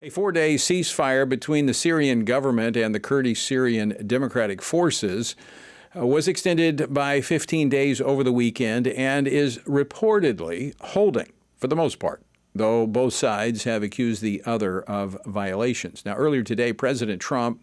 A 4-day ceasefire between the Syrian government and the Kurdish Syrian Democratic Forces was extended by 15 days over the weekend and is reportedly holding for the most part, though both sides have accused the other of violations. Now, earlier today, President Trump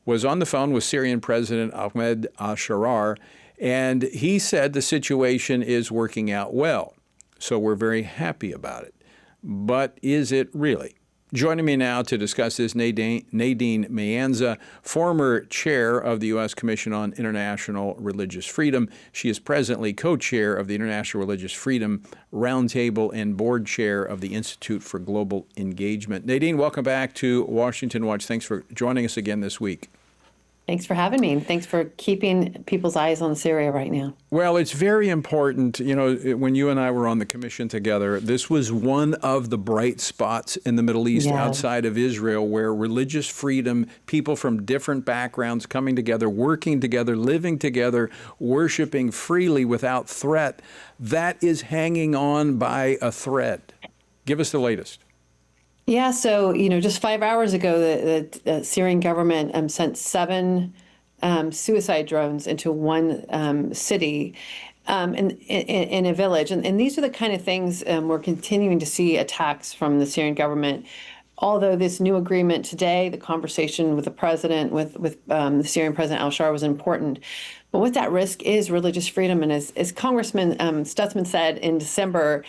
was on the phone with Syrian President Ahmed al-Sharar, and he said the situation is working out well. So we're very happy about it. But is it really? Joining me now to discuss this, Nadine Maenza, former chair of the U.S. Commission on International Religious Freedom. She is presently co-chair of the International Religious Freedom Roundtable and board chair of the Institute for Global Engagement. Nadine, welcome back to Washington Watch. Thanks for joining us again this week. Thanks for having me. Thanks for keeping people's eyes on Syria right now. Well, it's very important. You know, when you and I were on the commission together, this was one of the bright spots in the Middle East outside of Israel, where religious freedom, people from different backgrounds coming together, working together, living together, worshiping freely without threat, that is hanging on by a thread. Give us the latest. Yeah, so, just 5 hours ago, the Syrian government sent 7 suicide drones into one city in a village. And these are the kind of things we're continuing to see attacks from the Syrian government. Although this new agreement today, the conversation with the president, with the Syrian president al-Sharar was important. But what's at risk is religious freedom. And as Congressman Stutzman said in December,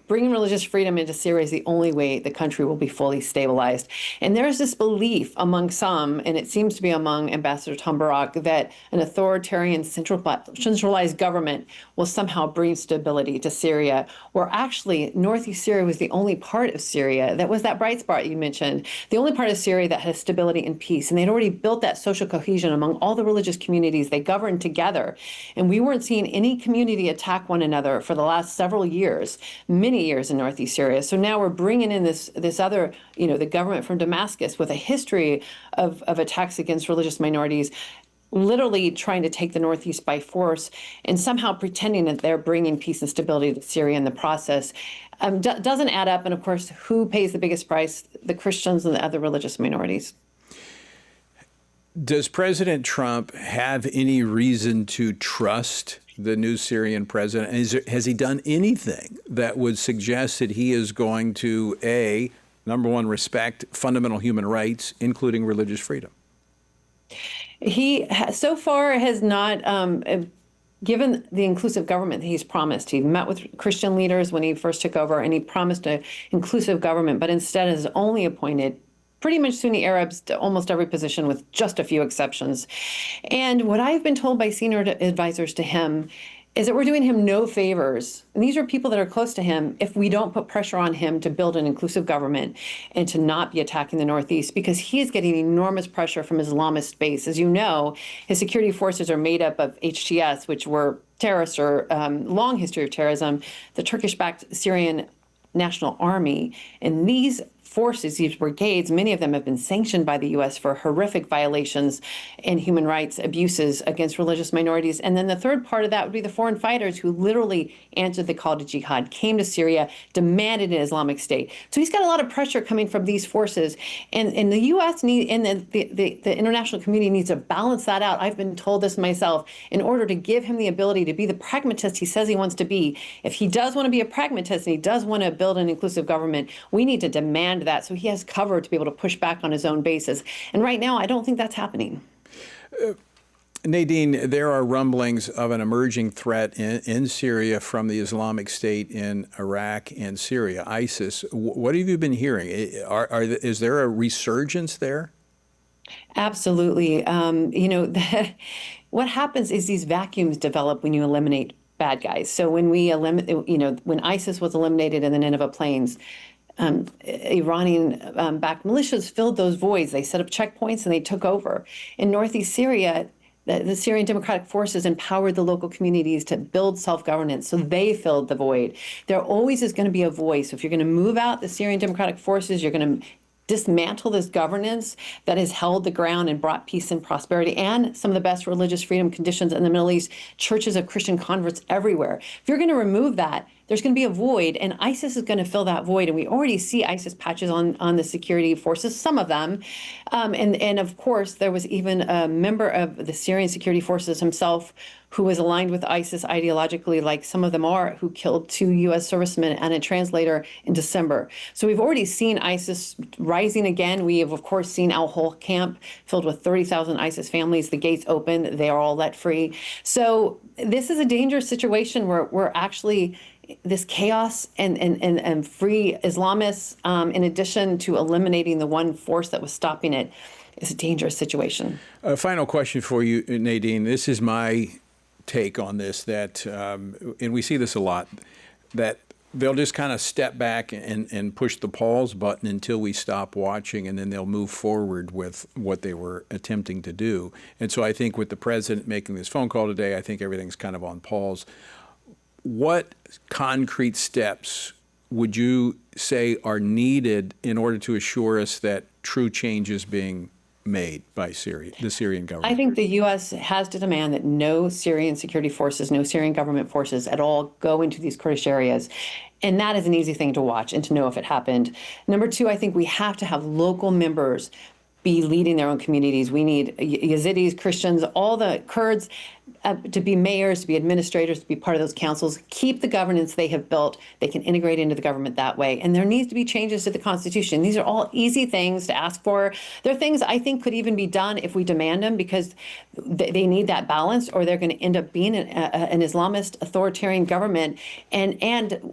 bringing religious freedom into Syria is the only way the country will be fully stabilized. And there's this belief among some, and it seems to be among Ambassador Tom Barak, that an authoritarian centralized government will somehow bring stability to Syria, where actually northeast Syria was the only part of Syria that was that bright spot you mentioned, the only part of Syria that has stability and peace. And they'd already built that social cohesion among all the religious communities. They governed together. And we weren't seeing any community attack one another for the last several years, many years in northeast Syria. So now we're bringing in this other, the government from Damascus with a history of attacks against religious minorities, literally trying to take the Northeast by force and somehow pretending that they're bringing peace and stability to Syria in the process. Doesn't add up. And of course, who pays the biggest price? The Christians and the other religious minorities. Does President Trump have any reason to trust the new Syrian president? Has he done anything that would suggest that he is going to, number one, respect fundamental human rights, including religious freedom? He so far has not given the inclusive government that he's promised. He met with Christian leaders when he first took over, and he promised an inclusive government, but instead has only appointed pretty much Sunni Arabs to almost every position, with just a few exceptions. And what I've been told by senior advisors to him is that we're doing him no favors. And these are people that are close to him if we don't put pressure on him to build an inclusive government and to not be attacking the Northeast, because he is getting enormous pressure from Islamist base. As you know, his security forces are made up of HTS, which were terrorists or long history of terrorism, the Turkish-backed Syrian National Army. And these forces, these brigades, many of them have been sanctioned by the U.S. for horrific violations and human rights abuses against religious minorities. And then the third part of that would be the foreign fighters who literally answered the call to jihad, came to Syria, demanded an Islamic State. So he's got a lot of pressure coming from these forces. And the U.S. the international community needs to balance that out. I've been told this myself, in order to give him the ability to be the pragmatist he says he wants to be. If he does want to be a pragmatist and he does want to build an inclusive government, we need to demand that, so he has cover to be able to push back on his own bases. And right now, I don't think that's happening. Nadine, there are rumblings of an emerging threat in Syria from the Islamic State in Iraq and Syria, ISIS. What have you been hearing? Is there a resurgence there? Absolutely. What happens is these vacuums develop when you eliminate bad guys. So when when ISIS was eliminated in the Nineveh Plains, Iranian-backed militias filled those voids. They set up checkpoints and they took over. In northeast Syria, the Syrian Democratic Forces empowered the local communities to build self-governance, so they filled the void. There always is going to be a voice. If you're going to move out the Syrian Democratic Forces, you're going to dismantle this governance that has held the ground and brought peace and prosperity and some of the best religious freedom conditions in the Middle East, churches of Christian converts everywhere. If you're going to remove that, there's going to be a void, and ISIS is going to fill that void. And we already see ISIS patches on the security forces, some of them. And of course, there was even a member of the Syrian security forces himself who was aligned with ISIS ideologically, like some of them are, who killed 2 U.S. servicemen and a translator in December. So we've already seen ISIS rising again. We have, of course, seen Al Hol camp filled with 30,000 ISIS families. The gates open. They are all let free. So this is a dangerous situation where we're actually this chaos and free Islamists, in addition to eliminating the one force that was stopping it, is a dangerous situation. A final question for you, Nadine. This is my take on this, that, and we see this a lot, that they'll just kind of step back and push the pause button until we stop watching, and then they'll move forward with what they were attempting to do. And so I think with the president making this phone call today, I think everything's kind of on pause. What concrete steps would you say are needed in order to assure us that true change is being made by Syria, the Syrian government? I think the U.S. has to demand that no Syrian security forces, no Syrian government forces at all go into these Kurdish areas. And that is an easy thing to watch and to know if it happened. Number two, I think we have to have local members be leading their own communities. We need Yazidis, Christians, all the Kurds to be mayors, to be administrators, to be part of those councils. Keep the governance they have built. They can integrate into the government that way. And there needs to be changes to the Constitution. These are all easy things to ask for. They're things I think could even be done if we demand them, because they need that balance, or they're going to end up being an Islamist authoritarian government. And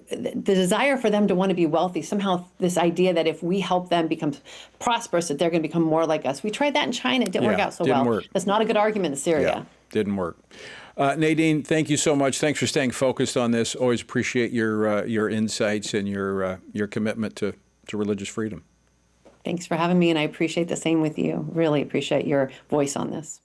the desire for them to want to be wealthy, somehow this idea that if we help them become prosperous, that they're going to become more like us. We tried that in China. It didn't work out so well. Work. That's not a good argument in Syria. Yeah, didn't work. Nadine, thank you so much. Thanks for staying focused on this. Always appreciate your insights and your commitment to religious freedom. Thanks for having me, and I appreciate the same with you. Really appreciate your voice on this.